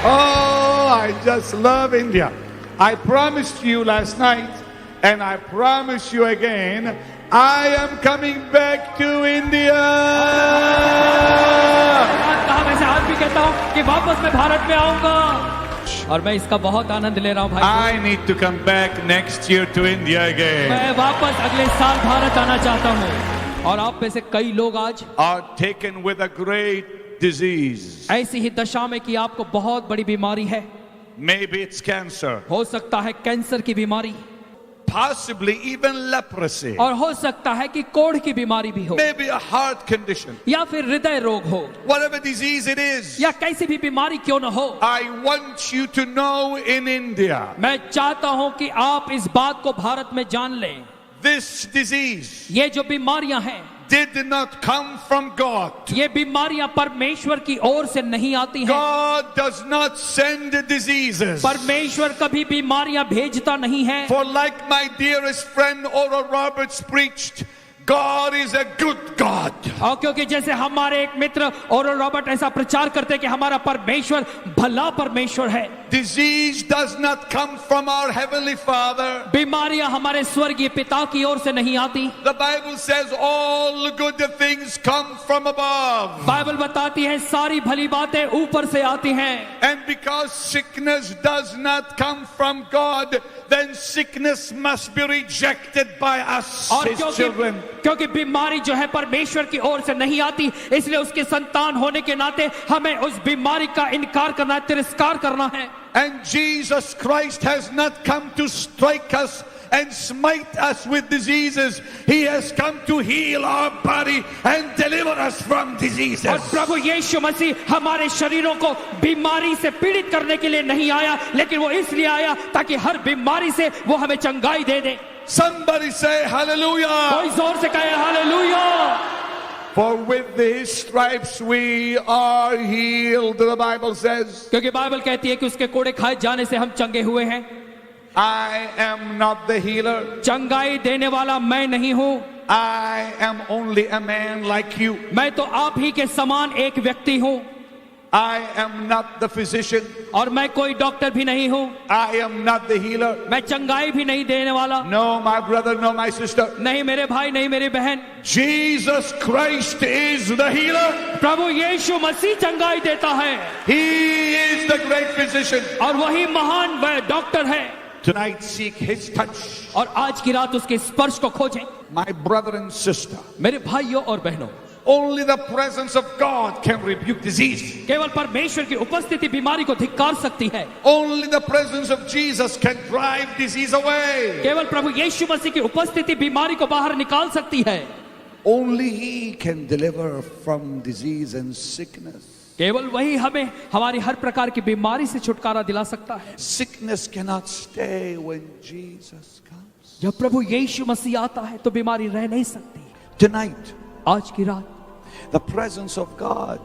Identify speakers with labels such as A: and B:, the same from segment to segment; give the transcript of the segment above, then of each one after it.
A: Oh, I just love India. I promised you last night, and I promise you again, I am coming back to India.
B: मैं आज भी कहता हूँ कि वापस मैं भारत में आऊंगा और मैं इसका बहुत आनंद ले रहा हूँ भाई।
A: I need to come back next year to India again.
B: मैं वापस अगले साल भारत आना चाहता हूँ। और आप में से कई लोग आज
A: Are taken with a great disease.
B: ऐसी ही दशा में कि आपको बहुत बड़ी बीमारी है।
A: Maybe it's cancer.
B: हो सकता है कैंसर की बीमारी,
A: Possibly even leprosy.
B: और हो सकता है कि कोढ़ की बीमारी भी हो,
A: Maybe a heart condition.
B: या फिर हृदय रोग हो,
A: Whatever disease it is,
B: या कैसी भी बीमारी क्यों न हो।
A: I want you to know in India,
B: मैं चाहता हूं कि आप इस बात को भारत में जान लें,
A: this disease
B: ये जो बीमारियां हैं
A: did not come from God.
B: ये बीमारियां परमेश्वर की ओर से नहीं आती हैं।
A: God does not send diseases.
B: परमेश्वर कभी बीमारियां भेजता नहीं है।
A: For like my dearest friend Oral Roberts preached, God is a good God.
B: और क्योंकि जैसे हमारे एक मित्र ओरल रॉबर्ट ऐसा प्रचार करते हैं कि हमारा परमेश्वर भला परमेश्वर है।
A: Disease does not come from our heavenly Father.
B: बीमारियां हमारे स्वर्गीय पिता की ओर से नहीं आती।
A: The Bible says all good things come from above.
B: Bible बताती है सारी भली बातें ऊपर से आती हैं।
A: And because sickness does not come from God, then sickness must be rejected by us,
B: और
A: His children.
B: क्योंकि बीमारी जो है परमेश्वर की ओर से नहीं आती, इसलिए उसके संतान होने के नाते हमें उस बीमारी का इनकार करना है, तिरस्कार करना है।
A: And Jesus Christ has not come to strike us and smite us with diseases. He has come to heal our body and deliver us from diseases.
B: और प्रभु यीशु मसीह हमारे शरीरों को बीमारी से पीड़ित करने के लिए नहीं आया, लेकिन वो इसलिए आया ताकि हर बीमारी से वो हमें चंगाई दे दे।
A: Somebody say hallelujah.
B: कोई जोर से कहे hallelujah.
A: For with His stripes we are healed, the Bible says.
B: क्योंकि बाइबल कहती है कि उसके कोड़े खाए जाने से हम चंगे हुए हैं।
A: I am not the healer.
B: चंगाई देने वाला मैं नहीं हूँ,
A: I am only a man like you.
B: मैं तो आप ही के समान एक व्यक्ति हूँ।
A: I am not the physician.
B: और मैं कोई डॉक्टर भी नहीं हूँ।
A: I am not the healer.
B: मैं चंगाई भी नहीं देने वाला।
A: No, my brother, no, my sister.
B: नहीं मेरे भाई, नहीं मेरी बहन।
A: Jesus Christ is the healer.
B: प्रभु यीशु मसीह चंगाई देता है।
A: He is the great physician.
B: और वही महान वह डॉक्टर है।
A: Tonight seek His touch.
B: और आज की रात उसके स्पर्श को खोजें।
A: My brother and sister.
B: मेरे भाइयों और बहनों,
A: Only the presence of God can rebuke disease.
B: केवल परमेश्वर की उपस्थिति बीमारी को धिक्कार सकती है।
A: Only the presence of Jesus can drive disease away.
B: केवल प्रभु यीशु मसीह की उपस्थिति बीमारी को बाहर निकाल सकती है।
A: Only He can deliver from disease and sickness.
B: केवल वही हमें हमारी हर प्रकार की बीमारी से छुटकारा दिला सकता है।
A: Sickness cannot stay when Jesus comes.
B: जब प्रभु यीशु मसीह आता है तो बीमारी रह नहीं सकती।
A: Tonight,
B: आज की रात
A: the presence of God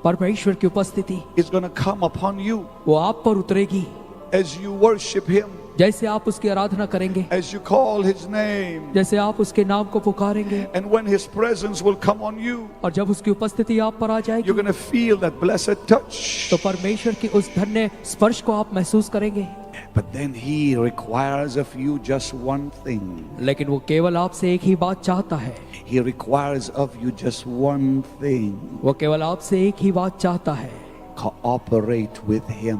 B: परमेश्वर की उपस्थिति
A: is going to come upon you
B: वो आप पर उतरेगी।
A: as you worship Him,
B: जैसे आप उसकी आराधना करेंगे,
A: as you call His name,
B: जैसे आप उसके नाम को पुकारेंगे,
A: and when His presence will come on you,
B: और जब उसकी उपस्थिति आप पर आ
A: you're
B: जाएगी
A: going to feel that blessed touch.
B: तो परमेश्वर की उस धन्य स्पर्श को आप महसूस करेंगे।
A: But then He requires of you just one thing.
B: लेकिन वो केवल आपसे एक ही बात चाहता है।
A: He requires of you just one thing.
B: वो केवल आपसे एक ही बात चाहता है
A: Cooperate with Him.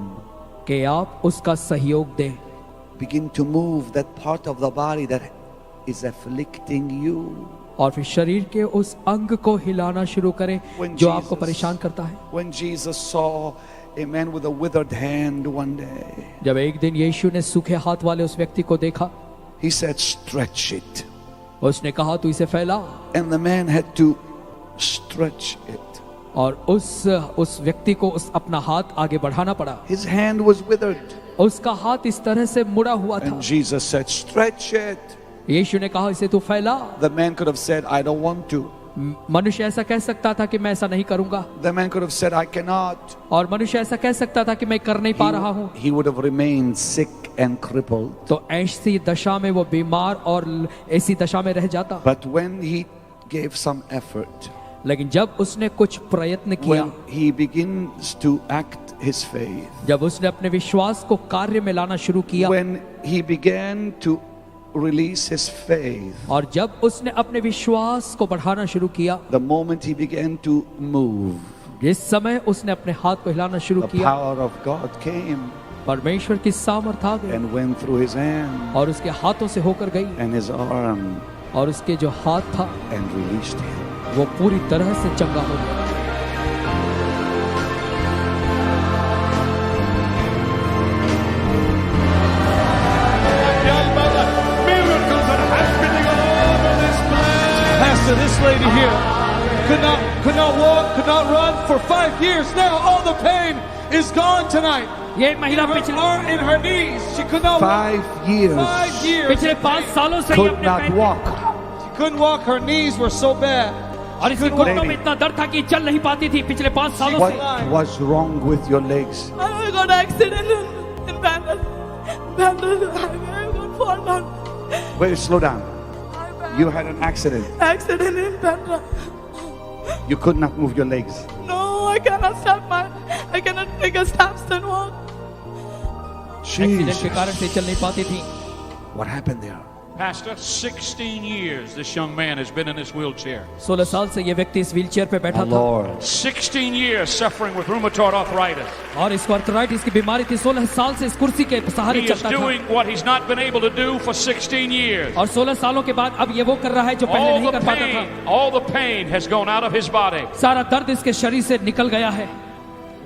B: कि आप उसका सहयोग दें।
A: Begin to move that part of the body that is afflicting you.
B: और फिर शरीर के उस अंग को हिलाना शुरू करें जो आपको परेशान करता है।
A: When Jesus saw a man with a withered hand one day,
B: जब एक दिन यीशु ने सूखे हाथ वाले उस व्यक्ति को देखा,
A: He said, stretch it.
B: उसने कहा तू इसे फैला।
A: And the man had to stretch it.
B: और उस व्यक्ति को उस अपना हाथ आगे बढ़ाना पड़ा।
A: His hand was withered.
B: उसका हाथ इस तरह से मुड़ा हुआ था।
A: And Jesus said, stretch it.
B: यीशु ने कहा इसे तू फैला।
A: The man could have said, I don't want to.
B: मनुष्य ऐसा कह सकता था कि मैं ऐसा नहीं करूंगा।
A: The man could have said, I cannot.
B: और मनुष्य ऐसा कह सकता था कि मैं कर नहीं पा रहा हूँ।
A: He would have remained sick and crippled.
B: तो ऐसी दशा में वो बीमार और ऐसी दशा में रह जाता।
A: But when he gave some effort,
B: लेकिन जब उसने कुछ प्रयत्न किया,
A: when he begins to act his faith,
B: जब उसने अपने विश्वास को कार्य में लाना शुरू किया,
A: when he began to release his faith,
B: और जब उसने अपने विश्वास को बढ़ाना शुरू किया,
A: the moment he began to move,
B: जिस समय उसने अपने हाथ को हिलाना शुरू
A: the
B: किया,
A: power of God came
B: परमेश्वर की सामर्थ आ गई
A: and went through his hand
B: और उसके हाथों से होकर गई,
A: and his arm
B: और उसके जो हाथ था
A: and released him.
B: वो पूरी तरह से चंगा हो गया।
A: Miracles are happening all over this place.
C: Pastor, this lady here could not walk, could not run for 5 years. Now all the pain is gone tonight.
B: ये महिला
C: In her knees, she could not walk.
A: 5 years
C: 5 years.
B: पिछले 5 सालों से ये
A: could
B: अपने
A: not
B: पैर
A: walk.
C: She couldn't walk. Her knees were so bad.
B: और इसके घुटनों में इतना दर्द था कि चल नहीं पाती थी पिछले 5 सालों
A: What
B: से।
A: was wrong with your legs?
D: I got accident in Bandar. I got fall down.
A: Wait, slow down. You had an accident.
D: Accident in Bandar.
A: You could not move your legs.
D: No, I cannot take a steps and walk.
B: Accident के कारण से
A: Jesus.
B: चल नहीं पाती थी।
A: What happened there?
E: Pastor, 16 years this young man has been in this wheelchair.
B: 16 साल से ये व्यक्ति इस व्हीलचेयर पे बैठा
A: Oh,
B: था
A: Lord.
E: 16 years suffering with rheumatoid arthritis.
B: और इसको आर्थराइटिस की बीमारी थी। 16 साल से इस कुर्सी के सहारे
E: He is
B: चलता था
E: doing what he's not been able to do for 16 years.
B: और 16 सालों के बाद अब ये वो कर रहा है जो पहले नहीं कर पाता था।
E: All the pain has gone out of his body.
B: सारा दर्द इसके शरीर से निकल गया है।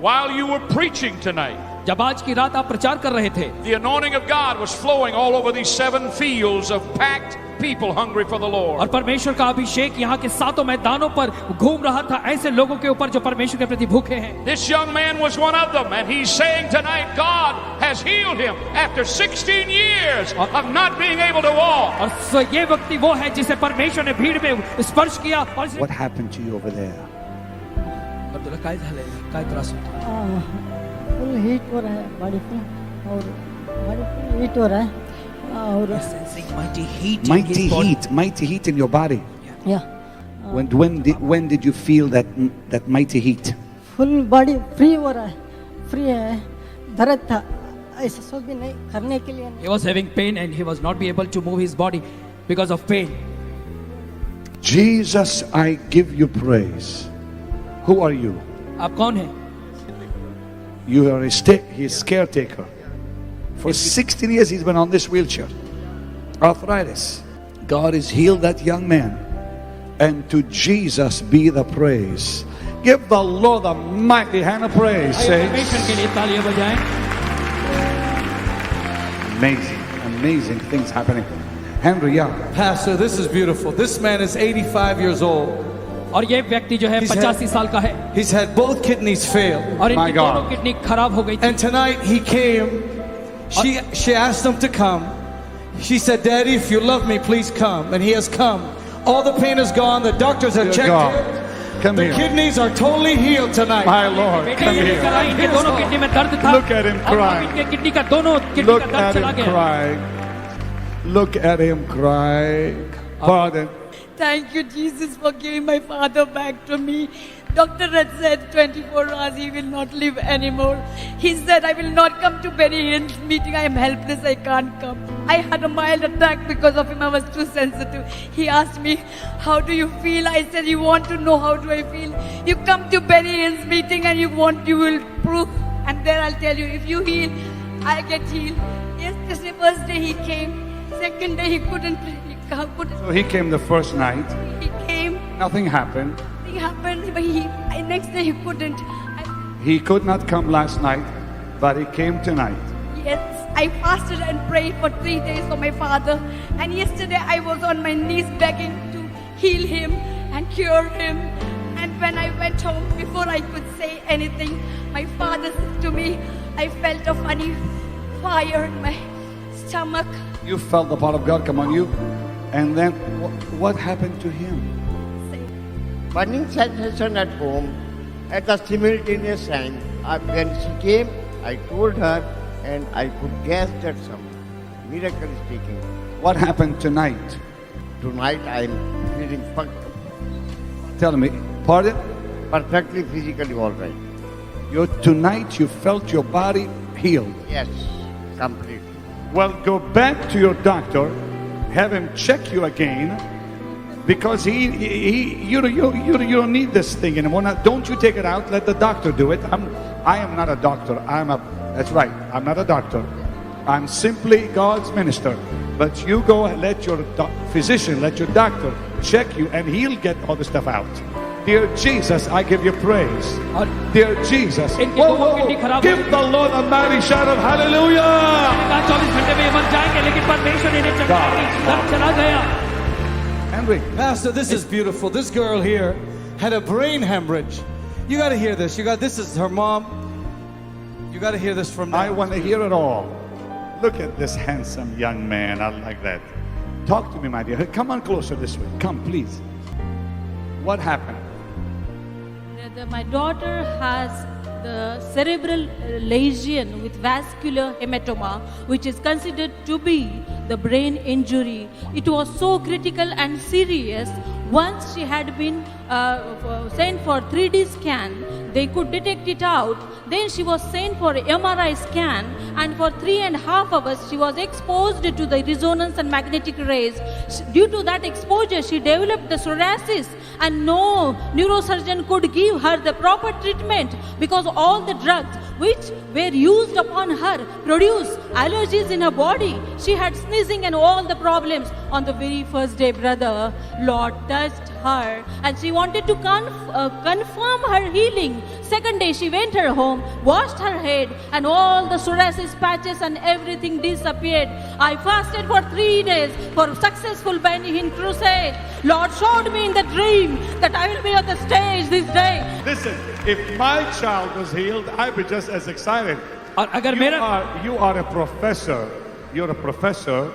E: While you were preaching tonight,
B: जब आज की रात आप प्रचार कर रहे थे,
E: the anointing of God was flowing all over these 7 fields of packed people hungry for the Lord.
B: और परमेश्वर का अभिषेक यहाँ के 7 मैदानों पर घूम रहा था, ऐसे लोगों के ऊपर जो परमेश्वर के प्रति भूखे हैं।
E: This young man was one of them, and he's saying tonight God has healed him after 16 years of not being able to walk.
B: और ये व्यक्ति वो है जिसे परमेश्वर ने भीड़ में स्पर्श किया और
A: What happened to you over there?
B: और तुला काय झालंय? काय त्रास होतो?
F: फुल हीट हो रहा है बॉडी पे और बॉडी फुल हीट हो रहा है और
A: Mighty heat in your body.
F: या
A: When did you feel that mighty heat?
F: Full body free हो रहा है, फ्री है। दर्द था, ऐसा सोच भी नहीं करने के लिए।
B: He was having pain and he was not be able to move his body because of pain.
A: Jesus, I give you praise. Who are you?
B: आप कौन हैं?
A: You are his caretaker. For 16 years he's been on this wheelchair. Arthritis. God has healed that young man. And to Jesus be the praise. Give the Lord a mighty hand of praise. Saints.
B: परमेश्वर के लिए तालियां बजाएं।
A: Amazing things happening. Henry, yeah.
C: Pastor, this is beautiful. This man is 85 years old.
B: और ये व्यक्ति जो है
C: He's
B: 85 साल का है
C: He's had both kidneys fail.
B: और
A: My
B: इनकी
A: God.
B: दोनों किडनी खराब हो गई थी।
C: And tonight he came. She asked him to come. She said, Daddy, if you love me, please come. And he has come. All the pain is gone. The doctors have
A: Dear
C: checked
A: God,
C: it.
A: come
C: The
A: here.
C: kidneys are totally healed tonight.
A: My Lord,
B: बेटे
A: come
B: ये लेकर आई,
A: here.
B: इनके दोनों kidney में दर्द था।
A: Look at him
B: और अब
A: crying.
B: इनके किडनी का दोनों किडनी
A: Look
B: का दर्द
A: at
B: चला
A: him
B: गया।
A: crying. Look at him crying. Pardon.
D: Thank you, Jesus, for giving my father back to me. Doctor had said 24 hours he will not live anymore. He said, I will not come to Benny Hinn's meeting. I am helpless. I can't come. I had a mild attack because of him. I was too sensitive. He asked me, how do you feel? I said, you want to know how do I feel? You come to Benny Hinn's meeting and you will prove. And then I'll tell you, if you heal, I get healed. Yesterday, first day he came. Second day he couldn't.
A: So he came the first night.
D: He came.
A: Nothing happened.
D: Nothing happened. But next day he couldn't.
A: He could not come last night, but he came tonight.
D: Yes, I fasted and prayed for 3 days for my father. And yesterday I was on my knees begging to heal him and cure him. And when I went home, before I could say anything, my father said to me, I felt a funny fire in my stomach.
A: You felt the power of God come on you. And then what happened to him?
G: Burning sensation at home at the simultaneous time. When she came, I told her and I could guess that some miracle is taking.
A: What happened tonight?
G: Tonight I am feeling
A: Tell me. Pardon?
G: perfectly physically all right.
A: Tonight you felt your body healed.
G: Yes, completely.
A: Well, go back to your doctor, have him check you again, because you don't need this thing anymore. Now, don't you take it out. Let the doctor do it. I am not a doctor. That's right. I'm not a doctor. I'm simply God's minister. But you go and let your physician, let your doctor check you, and he'll get all the stuff out. Dear Jesus, I give you praise. Dear Jesus, give the Lord a mighty shout of hallelujah.
B: 24 घंटे में ये मर जाएंगे, लेकिन परमेश्वर इन्हें चंगाई दर्द चला गया.
A: Henry,
C: Pastor, this is beautiful. This girl here had a brain hemorrhage. You got to hear this. This is her mom. You got to hear this from
A: I
C: them.
A: want to hear it all. Look at this handsome young man. I like that. Talk to me, my dear. Come on closer this way. Come, please. What happened?
H: My daughter has the cerebral lesion with vascular hematoma, which is considered to be the brain injury. It was so critical and serious. Once she had been sent for 3D scan, they could detect it out. Then she was sent for MRI scan, and for 3.5 hours she was exposed to the resonance and magnetic rays. Due to that exposure, she developed the psoriasis, and no neurosurgeon could give her the proper treatment because all the drugs which were used upon her produced allergies in her body. She had sneezing and all the problems. On the very first day, brother, Lord touched her and she wanted to confirm her healing. Second day, she went her home, washed her head, and all the psoriasis patches and everything disappeared. I fasted for 3 days for successful Benny Hinn crusade. Lord showed me in the dream that I will be on the stage this day.
A: Listen, if my child was healed, I'd be just as excited.
B: और अगर मेरा
A: You are a professor. You're a professor.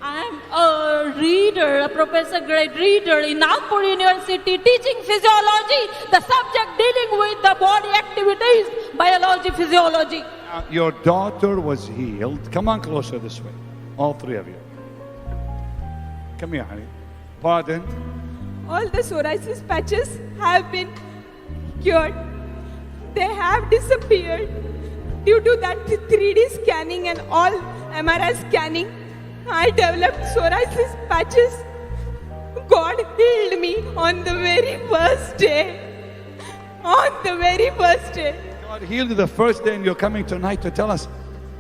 H: I'm a reader, a professor grade reader in Nagpur University teaching physiology, the subject dealing with the body activities, biology, physiology.
A: Your daughter was healed. Come on closer this way. All three of you. Come here, honey. Pardon?
I: All the psoriasis patches have been cured. They have disappeared due to that 3D scanning and all MRI scanning. I developed psoriasis patches. God healed me on the very first day. On the very first day.
A: God healed you the first day and you're coming tonight to tell us.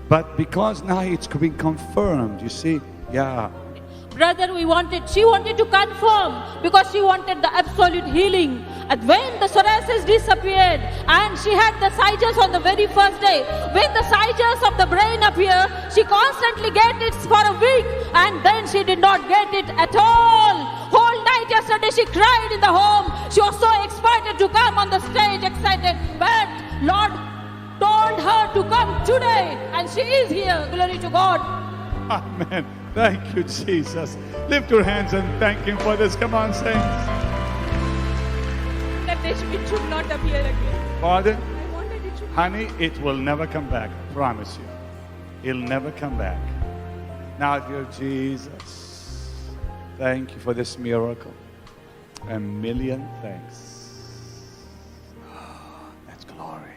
A: But because now it's been confirmed, you see, yeah.
H: Brother, she wanted to confirm because she wanted the absolute healing. And when the psoriasis disappeared and she had the seizures on the very first day, when the seizures of the brain appear, she constantly get it for a week and then she did not get it at all. Whole night yesterday she cried in the home. She was so excited to come on the stage, excited. But Lord told her to come today and she is here. Glory to God.
A: Amen. Thank you, Jesus. Lift your hands and thank Him for this. Come on, saints.
I: That it should not appear again.
A: Pardon?
I: I wanted it should.
A: Honey, it will never come back. I promise you. It'll never come back. Now, dear Jesus, thank you for this miracle. A million thanks. That's glory.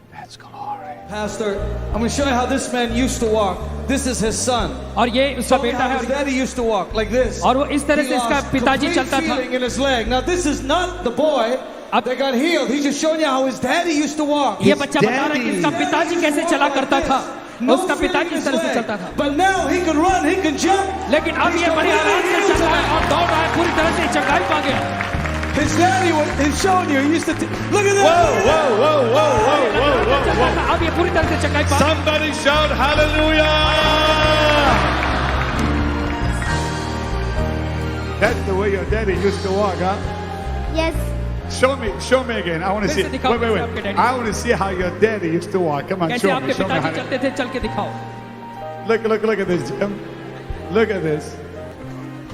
A: That's glory.
C: Pastor, I'm going to show you how this man used to walk. This is his son.
B: और ये उसका
C: Show me
B: बेटा
C: how
B: है
C: his daddy used to walk like this.
B: और वो इस तरह
C: He
B: से इसका
C: lost
B: पिताजी
C: complete
B: चलता था.
C: feeling in his leg. Now this is not the boy that got healed. He's just showing you how his daddy used to walk.
B: ये बच्चा बता रहा है कि इसका पिताजी कैसे चला करता था.
C: No
B: उसका
C: feeling
B: पिताजी
C: in
B: इस
C: his
B: तरह से
C: leg.
B: चलता था.
C: But now he can run, he can jump.
B: लेकिन अब ये बड़े आराम से चल रहा है और दौड़ रहा है, पूरी तरह से चंगाई पा गया.
C: His daddy is showing you. He used to look at that.
A: Whoa, whoa, whoa, whoa, whoa, whoa, whoa.
B: अब ये पूरी तरह से चंगाई पा.
A: Somebody shout hallelujah! That's the way your daddy used to walk, huh?
J: Yes.
A: Show me again. I want to see.
B: फिर से दिखाओ
A: Wait.
B: कैसे आपके daddy.
A: I want to see how your daddy used to walk. Come on,
B: कैसे
A: show me.
B: आपके
A: Show me.
B: पिताजी
A: Honey.
B: चलते थे, चल के दिखाओ.
A: Look at this, Jim. Look at this.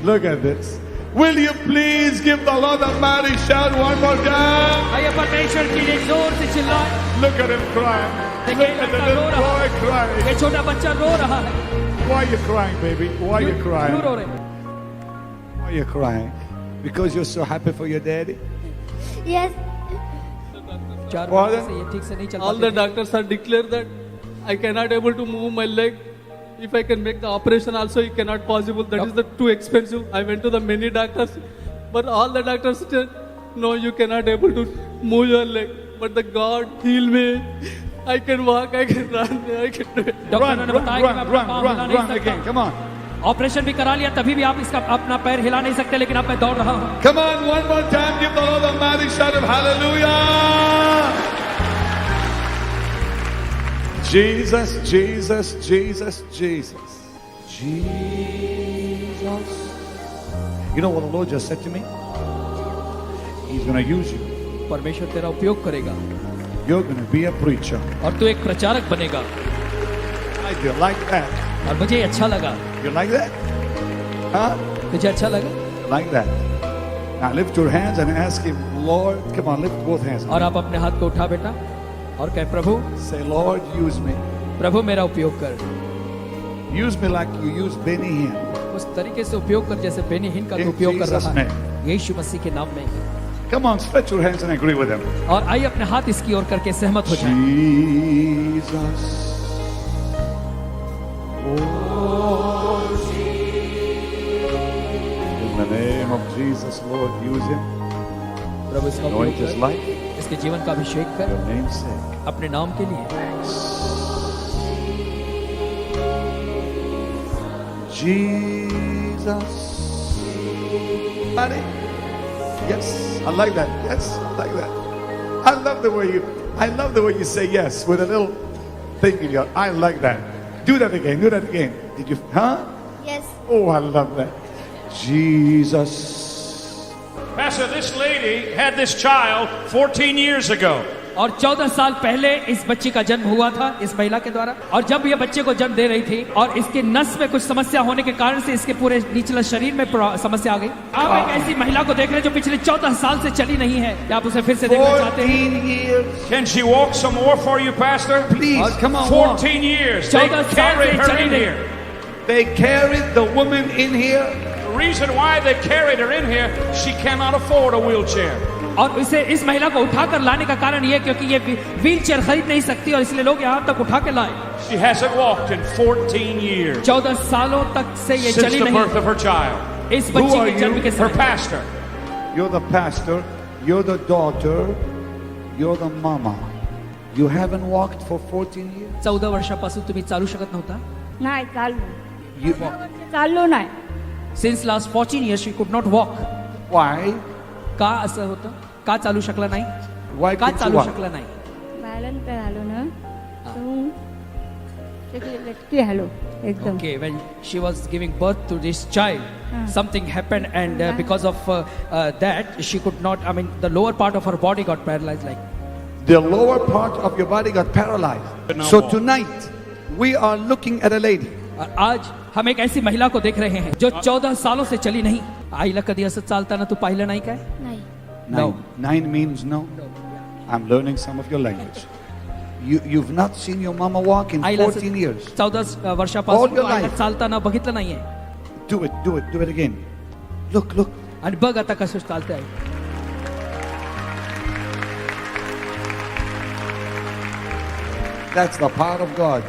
A: Look at this. Will you please give the Lord a mighty shout one more time?
B: आइए परमेश्वर के लिए जोर से चिल्लाएं.
A: Look at him crying. Look at the little boy crying.
B: ये छोटा बच्चा रो रहा है.
A: Why are you crying, baby? Why are you crying?
B: क्यों रो रहे?
A: Why are you crying? Because you're so happy for your daddy?
J: Yes.
B: 4
A: Pardon?
B: महीने से ये ठीक से नहीं चल
C: All
B: पाते
C: the
B: थे।
C: doctors are declared that I cannot able to move my leg. If I can make the operation also, it cannot possible. That is the too expensive. I went to the many doctors, but all the doctors said, no, you cannot able to move your leg. But the God healed me. I can walk, I can run, I can do it.
B: डॉक्टरों
A: Run,
B: ने
A: run,
B: बताया कि मैं
A: run,
B: अपना
A: run,
B: पाँव हिला
A: run,
B: नहीं
A: run again.
B: सकता।
A: Come on.
B: ऑपरेशन भी करा लिया, तभी भी आप इसका अपना पैर हिला नहीं सकते, लेकिन अब मैं दौड़ रहा हूँ।
A: Come on, one more time. Give the Lord a mighty shout of hallelujah. Jesus, Jesus, Jesus, Jesus. Jesus. You know what the Lord just said to me? He's going to use you.
B: परमेश्वर तेरा उपयोग करेगा
A: You're going to be a preacher.
B: और तू एक प्रचारक बनेगा।
A: I do like that.
B: और मुझे अच्छा लगा।
A: You like that? Huh?
B: तुझे अच्छा लगा?
A: Like that. Now lift your hands and ask Him, Lord, come on, lift both hands.
B: और आप अपने हाथ को उठा बेटा और कह प्रभु,
A: Say, Lord, use me.
B: प्रभु मेरा उपयोग कर।
A: Use me like you use Benny Hinn.
B: उस तरीके से उपयोग कर जैसे बेनी हिन का
A: In
B: तू उपयोग कर
A: Jesus'
B: रहा
A: name.
B: है, यीशु मसीह के नाम में।
A: Come on, stretch your hands and agree with Him.
B: और आइए अपने हाथ इसकी ओर करके सहमत हो जाएं।
A: Jesus. In the name of Jesus, Lord, use him.
B: प्रभु इसका
A: Anoint
B: उपयोग
A: his
B: कर,
A: life.
B: इसके जीवन का अभिषेक कर
A: Your name's sake.
B: अपने नाम के लिए।
A: Jesus. Buddy. Yes, I like that. Yes, I like that. I love the way you say yes with a little thing in your. I like that. Do that again. Do that again. Did you? Huh?
J: Yes.
A: Oh, I love that. Jesus.
E: Pastor, this lady had this child 14 years ago.
B: और 14 साल पहले इस बच्ची का जन्म हुआ था इस महिला के द्वारा। और जब ये बच्चे को जन्म दे रही थी और इसके नस में कुछ समस्या होने के कारण से इसके पूरे निचले शरीर में समस्या आ गई। आप एक ऐसी महिला को देख रहे हैं जो पिछले 14 साल से चली नहीं है। क्या आप उसे फिर से देखना चाहते हैं?
A: 14 years.
E: Can she walk some more for you, Pastor?
A: Please, come on.
E: 14 years. They
B: 14 साल
E: carried
B: से
E: her
B: चली
E: in
B: नहीं।
E: here.
A: They carried the woman in here.
E: The reason why they carried her in here, she cannot afford a wheelchair.
B: और इसे इस महिला को उठाकर लाने का कारण ये क्योंकि ये व्हील चेयर खरीद नहीं सकती और इसलिए लोग यहाँ तक उठा के लाए।
E: She hasn't walked in 14 years
B: 14 सालों तक से ये
E: since
B: चली
E: the birth
B: नहीं।
E: of her child.
B: इस
A: Who
B: बच्ची
A: are
B: के जन्म
A: you?
B: के
E: Her
B: समय
E: pastor.
A: You're the pastor. You're the daughter. You're the mama. You haven't walked for 14 years.
B: 14 वर्षापासून तुम्ही चालू शकत नव्हता?
J: नाही चालू
A: You,
J: चाललो नाही
B: Since last 14 years she could not walk.
A: why?
B: का असं होतं? का चालू शकला नाही?
A: Why
B: का
A: couldn't you
B: चालू
A: walk?
B: शकला नाही?
J: बॅलन्स झालो ना लटकी हॅलो एकदम
B: Okay, when she was giving birth to this child, something happened, and because of that, she could not. I mean, the lower part of her body got paralyzed. Like,
A: The lower part of your body got paralyzed.
E: But now
A: So
E: walk.
A: tonight, we are looking at a lady.
B: और आज हम एक ऐसी महिला को देख रहे हैं जो 14 सालों से चली नहीं। आईला कधी असं चालताना तू पाहिलं नाही काय?
J: नाही
B: No.
A: Nine means no. I'm learning some of your language. You've not seen your mama walk in
B: आईला
A: 14 years.
B: 14
A: All
B: वर्षापासून
A: your
B: आईला
A: life.
B: चालताना बघितलं नाहीये।
A: Do it, do it, do it again. Look, look.
B: आणि बघ आता कसं चालते आहे।
A: That's the power of God.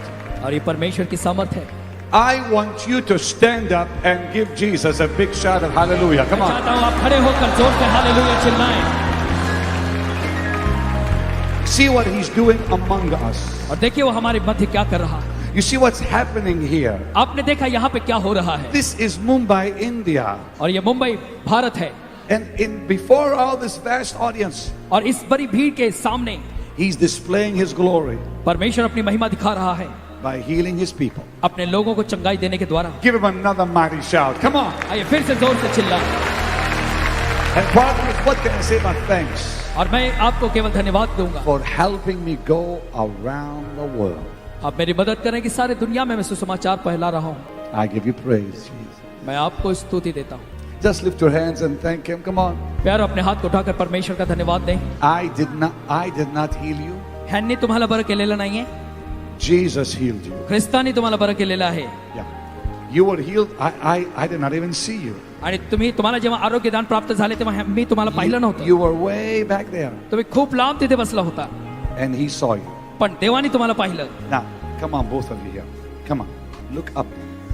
B: और ये परमेश्वर की सामर्थ है।
A: I want you to stand up and give Jesus a big shout of hallelujah. Come
B: मैं
A: on.
B: चाहता हूँ आप खड़े होकर जोर से hallelujah चिल्लाएं।
A: See what he's doing among us.
B: और देखिए वो हमारे मध्य क्या कर रहा है।
A: You see what's happening here.
B: आपने देखा यहाँ पे क्या हो रहा है।
A: This is Mumbai, India.
B: और ये मुंबई भारत है।
A: And before all this vast audience,
B: और इस बड़ी भीड़ के सामने
A: he's displaying his glory
B: परमेश्वर अपनी महिमा दिखा रहा है
A: by healing his people.
B: अपने लोगों को चंगाई देने के द्वारा।
A: Give him another mighty shout. Come on.
B: आइए फिर से जोर से चिल्लाएं।
A: And what can I say but thanks
B: और मैं आपको केवल धन्यवाद दूंगा।
A: for helping me go around the world.
B: आप मेरी मदद करें कि सारे दुनिया में मैं सुसमाचार फैला रहा हूँ।
A: I give you praise, Jesus.
B: मैं आपको स्तुति देता हूँ।
A: Just lift your hands and thank him. Come on.
B: प्यार अपने हाथ को उठाकर परमेश्वर का धन्यवाद दें।
A: I did not heal you.
B: ह्यांनी तुम्हाला बरं केलेलं नाहीये,
A: Jesus healed you.
B: ख्रिस्तानी तुम्हाला बरं केलेलं आहे।
A: Yeah. You were healed. I did not even see you.
B: आणि तुम्हाला जेव्हा आरोग्यदान प्राप्त झाले तेव्हा मी तुम्हाला पाहिलं नव्हतं.
A: You were way back there.
B: तुम्ही खूप लांब तिथे बसला होता.
A: And he saw you.
B: पण देवाने तुम्हाला पाहिलं.
A: Now, come on, both of you here. Come on. Look up.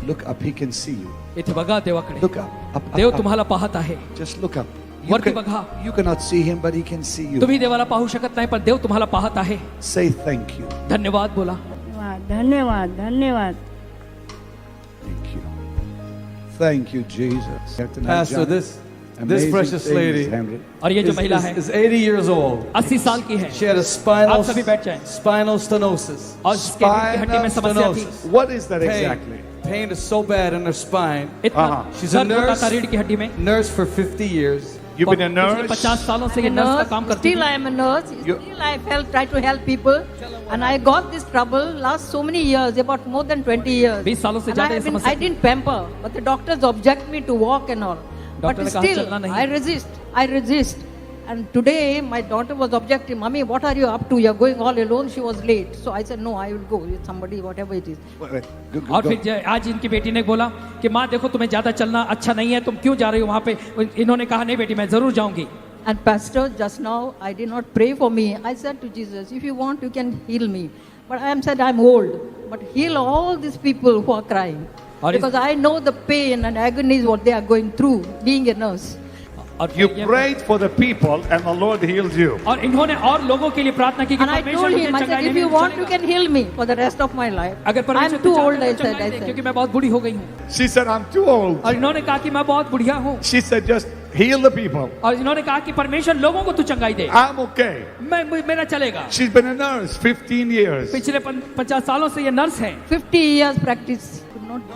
A: Look up. He can see you.
B: इथे बघा देवाकडे.
A: Look up. Up.
B: देव तुम्हाला पाहत आहे.
A: Just look up.
B: वरती बघा.
A: You cannot see him, but he can see you.
B: तुम्ही देवाला पाहू शकत नाही पण देव तुम्हाला पाहत आहे.
A: Say thank you.
B: धन्यवाद बोला.
J: धन्यवाद धन्यवाद.
A: Thank you. Thank you, Jesus.
K: Pastor, this precious lady
B: और ये जो महिला है
K: is 80 years old.
B: 80 साल की है.
K: She had a
B: आप सभी बैठ जाएं.
K: spinal stenosis.
B: और इसके हड्डी में समस्या थी.
A: What is that exactly?
K: Pain is so bad in her spine.
B: She's a nurse. रीढ़ की हड्डी में.
K: Nurse for 50 years.
A: You've been a nurse.
B: 50 सालों से ये नर्स का काम करती
D: Still I am a nurse. Still I try to help people. And I got this trouble last so many years, about more than 20 years.
B: 20 सालों से ज़्यादा ये समस्या.
D: I didn't pamper, but the doctors object me to walk and all. But still, I resist. And today, my daughter was objecting, Mommy, what are you up to? You're going all alone. She was late. So I said, no, I will go with somebody, whatever it is.
B: और फिर आज इनकी बेटी ने बोला कि माँ देखो तुम्हें ज़्यादा चलना अच्छा नहीं है, तुम क्यों जा रही हो वहाँ पे? इन्होंने कहा नहीं बेटी मैं ज़रूर जाऊँगी.
D: And Pastor, just now, I did not pray for me. I said to Jesus, if you want, you can heal me. But I said, I'm old. But heal all these people who are crying. Because I know the pain and agonies what they are going through, being a nurse.
A: You prayed for the people and the Lord healed you.
B: और इन्होंने और लोगों के लिए प्रार्थना की कि
D: And I told him, I said, if you want, you can heal me for the rest of my life. I'm too old, I said.
B: क्योंकि मैं बहुत बूढ़ी हो गई हूँ.
A: She said, I'm too old.
B: और इन्होंने कहा कि मैं बहुत बुढ़िया हूँ.
A: She said, just heal the people.
B: और इन्होंने कहा कि परमेश्वर लोगों को तू चंगाई दे.
A: I'm okay.
B: मेरा चलेगा.
A: She's been a nurse 15 years.
B: पिछले 50 सालों से ये नर्स है.
D: 50 years practice.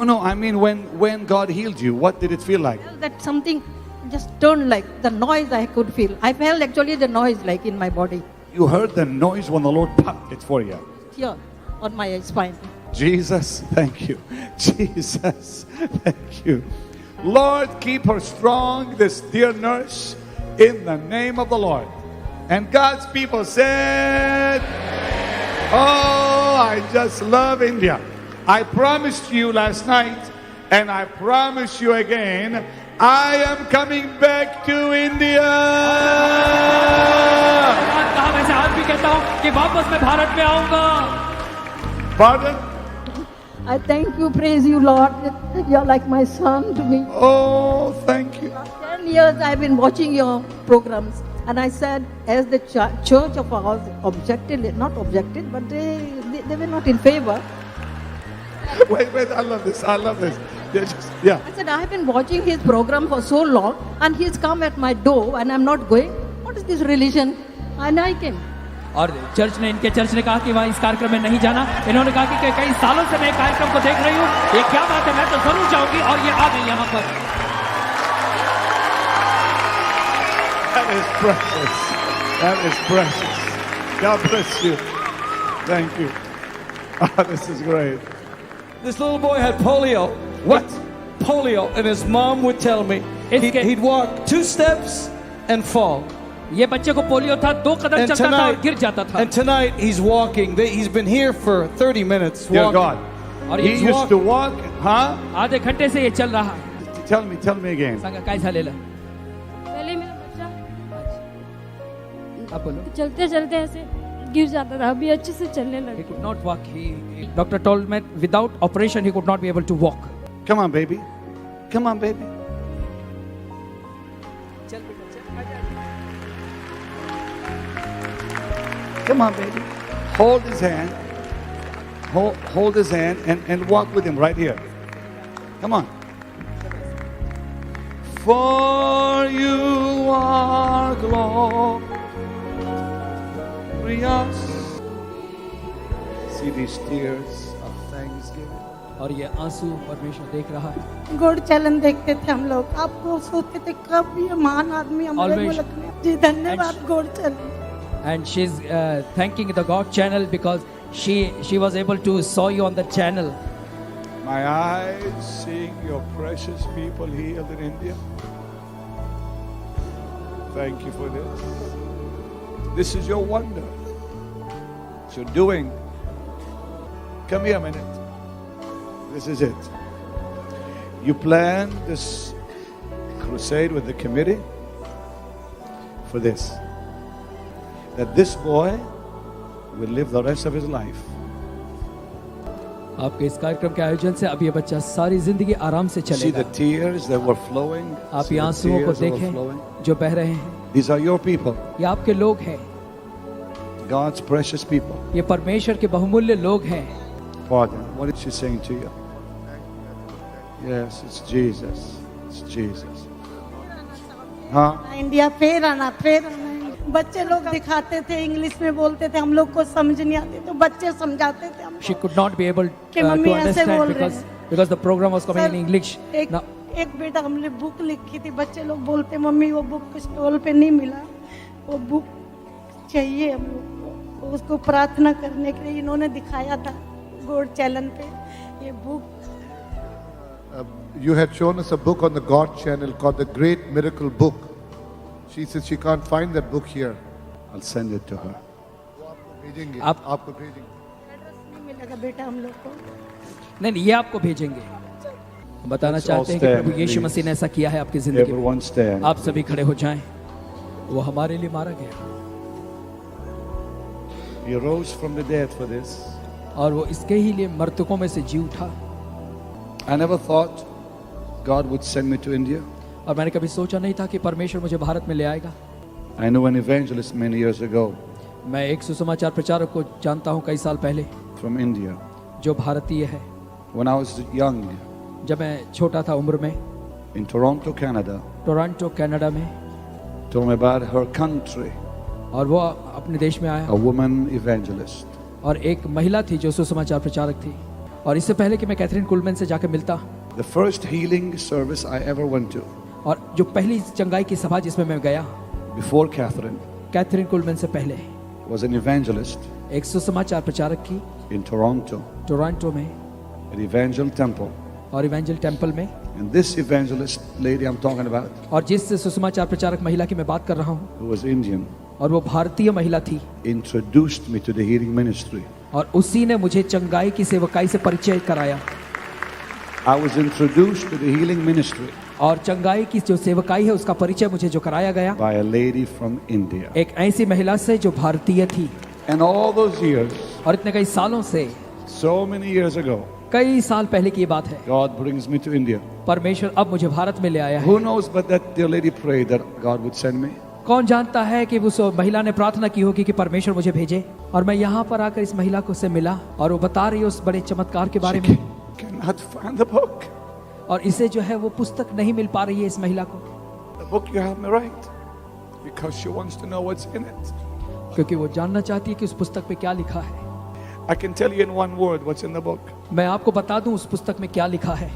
A: No, I mean when God healed you, what did it feel like?
D: That something just turned like the noise I could feel. I felt actually the noise like in my body.
A: You heard the noise when the Lord popped it for you.
D: Here on my spine.
A: Jesus, thank you. Jesus, thank you. Lord, keep her strong, this dear nurse, in the name of the Lord. And God's people said, oh, I just love India. I promised you last night, and I promise you again, I am coming back to India. Pardon?
D: I thank you, praise you, Lord. You're like my son to me.
A: Oh, thank you.
D: 10 years I've been watching your programs. And I said, as the church of ours objected, not objected, but they were not in favor.
A: Wait, I love this. Yeah.
D: I said, I have been watching his program for so long, and he's come at my door, and I'm not going. What is this religion? And I came.
B: और इनके church ने कहा कि वहाँ इस कार्यक्रम में नहीं जाना. इन्होंने कहा कि कई सालों से मैं कार्यक्रम को देख रही हूँ. ये क्या बात है, मैं तो जरूर जाऊंगी. और ये आ गई यहाँ पर.
A: That is precious. That is precious. God bless you. Thank you. Oh, this is great.
K: This little boy had polio.
A: What?
K: Polio. And his mom would tell me he'd walk 2 steps and fall.
B: ये बच्चे को polio था, 2 कदम चलता था और गिर जाता था.
K: And tonight he's walking. He's been here for 30 minutes
A: Dear
K: walking.
A: God.
B: और
A: He used to walk, huh?
B: आधे घंटे से ये चल रहा है.
A: Tell me again.
B: सांगा काय झालेलं?
J: पहले मेरा बच्चा
B: आप बोलो.
J: चलते चलते ऐसे गिर जाता था, अभी अच्छे से चलने लगा.
B: He could not walk. Doctor told me without operation he could not be able to walk.
A: Come on, baby. Come on, baby. Come on, baby. Hold his hand. Hold his hand and walk with him right here. Come on. For you are glorious. See these tears of thanksgiving.
B: और ये आंसू परमेश्वर देख रहा है.
F: गोड़ चलन देखते थे हम लोग. आपको सोचते थे कब ये महान आदमी हमारे मुल्क में. जी धन्यवाद गोड़ चलन.
B: And she's thanking the God channel because she was able to saw you on the channel.
A: My eyes seeing your precious people healed in India. Thank you for this. This is your wonder. It's your doing. Come here a minute. This is it. You planned this crusade with the committee for this. That this boy will live the rest of his life.
B: आपके इस कार्यक्रम के आयोजन से अब ये बच्चा सारी जिंदगी आराम से
A: See
B: चलेगा।
A: the tears that were flowing.
B: आप
A: See
B: ये
A: the
B: आंसुओं को
A: tears that were
B: देखें
A: flowing.
B: जो बह रहे हैं।
A: These are your people,
B: ये आपके लोग हैं।
A: God's precious people.
B: ये परमेश्वर के बहुमूल्य लोग हैं।
A: Pardon. What is she saying to you? Yes, it's Jesus. It's Jesus. हाँ.
F: इंडिया फिर आना। बच्चे लोग दिखाते थे, इंग्लिश में बोलते थे, हम लोग को समझ नहीं आती, तो बच्चे समझाते थे हम।
B: She could not be able
F: कि
B: to
F: मम्मी ऐसे बोल
B: understand
F: रहे हैं।
B: because the program was coming in English. Now,
F: एक बेटा हमने बुक लिखी थी, बच्चे लोग बोलते मम्मी वो बुक स्टॉल पे नहीं मिला, वो बुक चाहिए हम लोग को, उसको प्रार्थना करने के लिए इन्होंने दिखाया था गॉड चैनल पे ये book.
L: You had shown us a book on the God channel called The Great Miracle Book. She says she can't find that book here.
A: I'll send it to her.
L: भेजेंगे,
B: आप-
L: आपको भेजेंगे।
F: Address नहीं मिलेगा बेटा हम लोग को।
B: नहीं ये आपको भेजेंगे। हम बताना
A: Let's all
B: चाहते हैं कि
A: stand,
B: प्रभु यीशु
A: please.
B: मसीह ने ऐसा किया है आपकी जिंदगी में।
A: Everyone stand.
B: आप सभी खड़े हो जाएं। वो हमारे लिए मारा गया
A: He rose from the dead for this.
B: और वो इसके ही लिए मृतकों में से जी उठा।
A: I never thought God would send me to India.
B: और मैंने कभी सोचा नहीं था कि परमेश्वर मुझे भारत में ले आएगा।
A: I knew an evangelist many years ago
B: मैं एक सुसमाचार प्रचारक को जानता हूँ कई साल पहले,
A: from India.
B: जो भारतीय है।
A: When I was young,
B: जब मैं छोटा था उम्र में,
A: in Toronto, Canada,
B: Toronto Canada में,
A: told me about her country,
B: और वो अपने देश में आया
A: a woman evangelist.
B: और एक महिला थी जो सुसमाचार प्रचारक थी। और इससे पहले कि मैं कैथरीन कुलमैन से जाकर मिलता,
A: The first healing service I ever went to,
B: और जो पहली चंगाई की सभा जिसमें मैं गया
A: before Catherine,
B: कैथरीन कुलमैन से पहले,
A: was an evangelist
B: एक सुसमाचार प्रचारक की
A: in Toronto,
B: टोरंटो में
A: at Evangel Temple.
B: और इवेंजल टेम्पल में।
A: And this evangelist lady I'm talking about,
B: और जिस सुसमाचार प्रचारक महिला की मैं बात कर रहा हूँ,
A: who was Indian,
B: और वो भारतीय महिला थी,
A: introduced me to the healing ministry.
B: और उसी ने मुझे चंगाई की सेवकाई से परिचय कराया।
A: I was introduced to the healing ministry
B: और चंगाई की जो सेवकाई है उसका परिचय मुझे जो कराया गया
A: by a lady from India.
B: एक ऐसी महिला से जो भारतीय थी।
A: And all those years,
B: और इतने कई सालों से,
A: so many years ago,
B: कई साल पहले की ये बात है,
A: God brings me to India.
B: परमेश्वर अब मुझे भारत में ले आया है।
A: Who knows but that dear lady prayed that God would send me?
B: कौन जानता है कि उस महिला ने प्रार्थना की होगी कि परमेश्वर मुझे भेजे। और मैं यहाँ पर आकर इस महिला को से मिला और वो बता रही है उस बड़े चमत्कार के बारे में।
A: Cannot find the book.
B: और इसे जो है वो पुस्तक नहीं मिल पा रही है इस महिला को,
A: The book you have me write. Because she wants to know what's in it.
B: क्योंकि वो जानना चाहती है कि उस पुस्तक पे क्या लिखा है।
A: I can tell you in one word what's in the book.
B: मैं आपको बता दूं उस पुस्तक में क्या लिखा है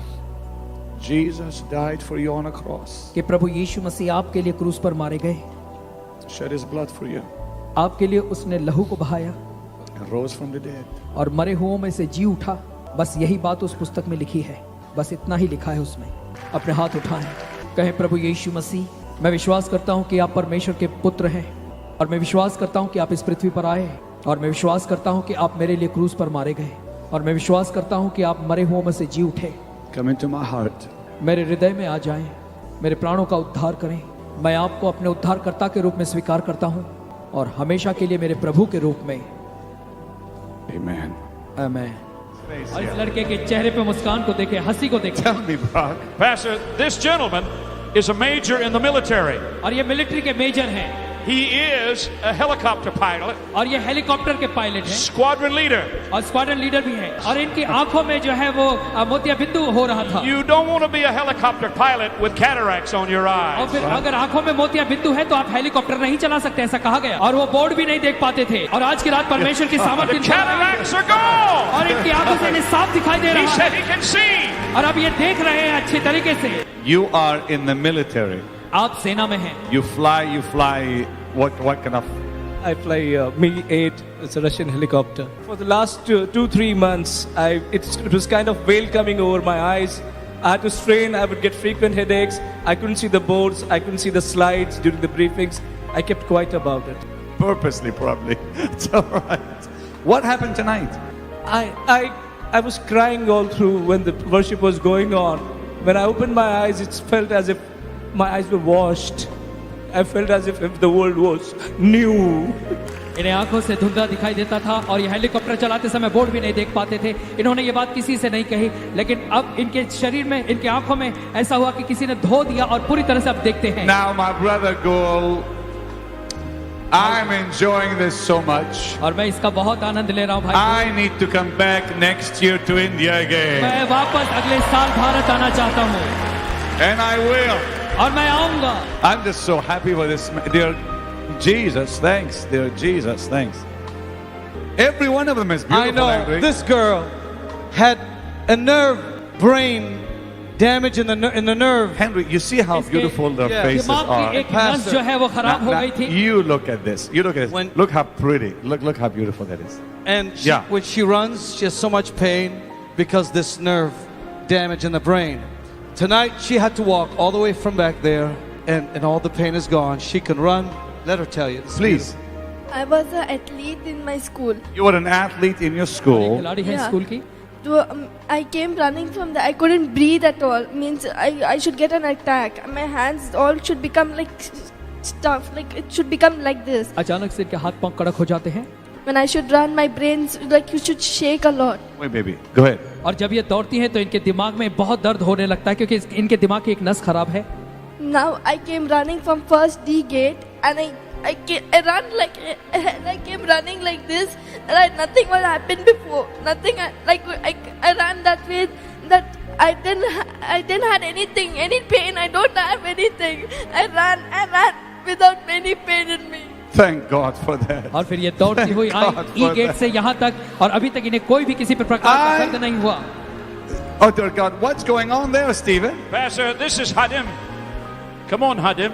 A: Jesus died for you on a cross.
B: कि प्रभु यीशु मसीह आपके लिए क्रूस पर मारे गए,
A: Shed his blood for you.
B: आपके लिए उसने लहू को बहाया
A: And rose from the dead.
B: और मरे हुओं में से जी उठा। बस यही बात उस पुस्तक में लिखी है, बस इतना ही लिखा है उसमें। अपने हाथ उठाएं, कहें प्रभु यीशु मसीह, मैं विश्वास करता हूँ कि आप परमेश्वर के पुत्र हैं, और मैं विश्वास करता हूँ कि आप इस पृथ्वी पर आए, और मैं विश्वास करता हूँ कि आप मेरे लिए क्रूस पर मारे गए, और मैं विश्वास करता हूँ कि आप मरे हुओं में से जी उठे।
A: Come into my heart.
B: मेरे हृदय में आ जाएं, मेरे प्राणों का उद्धार करें। मैं आपको अपने उद्धारकर्ता के रूप में स्वीकार करता हूँ और हमेशा के लिए मेरे प्रभु के रूप में।
A: Amen.
B: आमीन। और इस लड़के के चेहरे पे मुस्कान को देखे, हंसी को देखे।
A: Tell me, Brock.
E: Pastor, this gentleman is a major in the military.
B: और ये मिलिट्री के मेजर हैं।
E: He is a helicopter pilot,
B: और ये हेलीकॉप्टर के पायलट हैं
E: squadron leader.
B: और स्क्वाड्रन लीडर भी हैं। और इनकी आंखों में जो है वो मोतिया बिंदु हो रहा था।
E: You don't want to be a helicopter pilot with cataracts on your
B: और
E: eyes.
B: फिर अगर आंखों में मोतिया बिंदु है तो आप हेलीकॉप्टर नहीं चला सकते, ऐसा कहा गया। और वो बोर्ड भी नहीं देख पाते थे। और आज की रात परमेश्वर की सामर्थ्य
E: The cataracts are gone.
B: और इनकी आंखों से इन्हें साफ दिखाई दे
E: He
B: रहा
E: said
B: है
E: he can see.
B: और अब ये देख रहे हैं अच्छे तरीके से।
A: You are in the military.
B: आप सेना में हैं।
A: You fly. What kind of?
K: I fly Mi-8. It's a Russian helicopter. For the last 2-3 months, it was kind of veil coming over my eyes. I had to strain. I would get frequent headaches. I couldn't see the boards. I couldn't see the slides during the briefings. I kept quiet about it.
A: Purposely, probably. It's all right. What happened tonight?
K: I was crying all through when the worship was going on. When I opened my eyes, it felt as if my eyes were washed. I felt as if the world was new.
B: इन्हें आंखों से धुंधला दिखाई देता था और ये helicopter चलाते समय बोर्ड भी नहीं देख पाते थे। इन्होंने ये बात किसी से नहीं कही, लेकिन अब इनके शरीर में, इनके आंखों में ऐसा हुआ कि किसी ने धो दिया और पूरी तरह से अब देखते हैं।
A: Now, my brother Gul, I'm enjoying this so much.
B: और मैं इसका बहुत आनंद ले रहा हूँ भाई।
A: I need to come back next year to India again.
B: मैं वापस अगले साल भारत आना चाहता हूँ।
A: And I will.
B: और मैं आऊंगा।
A: I'm just so happy for this, dear Jesus. Thanks, dear Jesus. Thanks. Every one of them is beautiful.
M: I know
A: Henry.
M: this girl had a nerve brain damage in the nerve.
A: Henry, you see how beautiful their faces are.
B: एक नस जो है वो खराब हो गई थी।
A: You look at this. You look at this. Look how pretty. Look how beautiful that is.
M: And when she runs, she has so much pain because this nerve damage in the brain. Tonight she had to walk all the way from back there, and all the pain is gone. She can run. Let her tell you.
A: Please.
N: I was an athlete in my school.
A: You were an athlete in your school.
B: खिलाड़ी है school की।
N: So, I came running from there. I couldn't breathe at all. Means I should get an attack. My hands all should become like stuff. Like it should become like this.
B: अचानक से इनके हाथ पांव कड़क हो जाते हैं।
N: When I should run, my brains like you should shake a lot.
A: Wait, baby. Go ahead.
B: और जब ये दौड़ती हैं तो इनके दिमाग में बहुत दर्द होने लगता है क्योंकि इनके दिमाग की एक नस खराब है।
N: Now I came running from first D gate and I ran like I came running like this and nothing was happened before. Nothing I ran that way that I didn't have anything, any pain. I don't have anything. I ran without any pain in me.
A: Thank God for that.
B: और फिर ये दौड़ती हुई आई ई gate से यहाँ तक और अभी तक इन्हें कोई भी किसी प्रकार का दर्द नहीं हुआ।
A: Oh dear God, what's going on there, Stephen?
E: Pastor, this is Hadim. Come on, Hadim.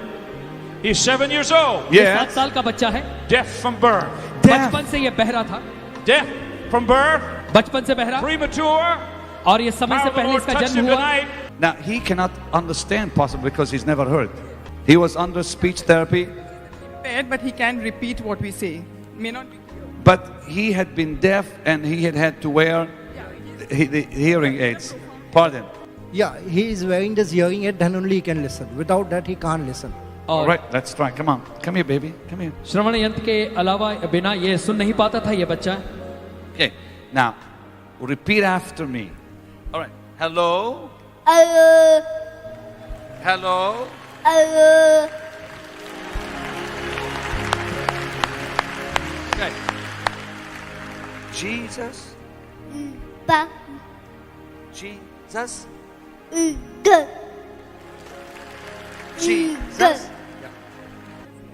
E: He's 7 years old.
B: ये 7 साल का बच्चा है।
E: Deaf from birth.
B: बचपन से ये बहरा था।
E: Deaf from birth.
B: बचपन से बहरा।
E: Premature.
B: और ये समय से पहले इसका जन्म हुआ।
A: Now he cannot understand possibly because he's never heard. He was under speech therapy.
O: But he can repeat what we say. May not be.
A: But he had been deaf and he had to wear the hearing aids. Pardon.
P: Yeah, he is wearing this hearing aid, then only he can listen. Without that, he can't listen.
A: All right, let's try. Come on. Come here, baby. Come here.
B: श्रवण यंत्र के अलावा बिना ये सुन नहीं पाता था ये बच्चा।
A: Okay, now repeat after me. All right. Hello. Hello. Okay. Jesus. Jesus. Jesus.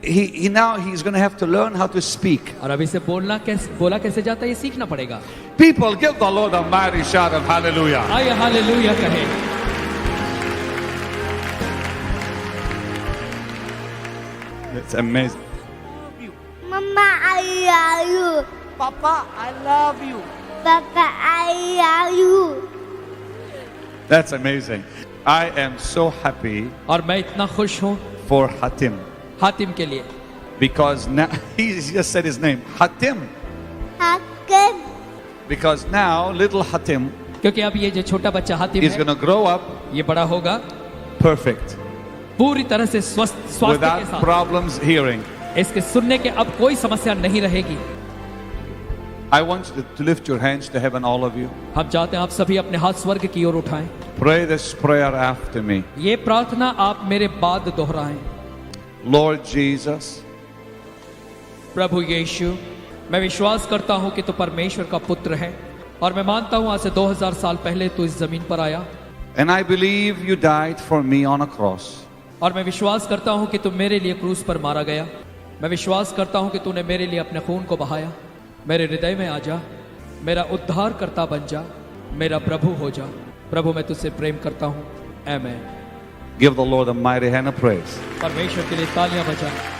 A: He now he's going to have to learn how to speak.
B: और अब इसे बोला कैसे जाता है ये सीखना पड़ेगा।
A: People, give the Lord a mighty shout of hallelujah.
B: आइए हालेलुया कहें।
A: That's amazing.
Q: Mama, I love you.
P: Papa, I love you.
Q: Papa, I love you.
A: That's amazing. I am so happy
B: और मैं इतना खुश हूँ
A: for Hatim.
B: हातिम के लिए।
A: Because now he just said his name, Hatim.
Q: Hatim.
A: Because now little Hatim
B: क्योंकि अब ये जो छोटा बच्चा Hatim
A: is going to grow up
B: ये बड़ा होगा
A: perfect
B: पूरी तरह से स्वास्थ्य के
A: without
B: साथ।
A: problems hearing.
B: इसके सुनने के अब कोई समस्या नहीं रहेगी।
A: I want you to lift your hands to heaven, all of you.
B: हम चाहते हैं आप सभी अपने हाथ स्वर्ग की ओर उठाएं।
A: Pray this prayer after me.
B: ये प्रार्थना आप मेरे बाद दोहराएं।
A: Lord Jesus,
B: प्रभु यीशु, मैं विश्वास करता हूँ कि तू परमेश्वर का पुत्र है और मैं मानता हूँ आज से 2000 साल पहले तू इस जमीन पर आया।
A: and I believe you died for me on a cross.
B: और मैं विश्वास करता हूँ कि तू मेरे लिए क्रूस पर मारा गया। मैं विश्वास करता हूँ कि तूने मेरे लिए अपने खून को बहाया। मेरे हृदय में आ जा, मेरा उद्धार करता बन जा, मेरा प्रभु हो जा। प्रभु मैं तुझसे प्रेम करता हूँ। आमीन।
A: Give the Lord a mighty hand of praise.
B: परमेश्वर के लिए तालियां बजाएं।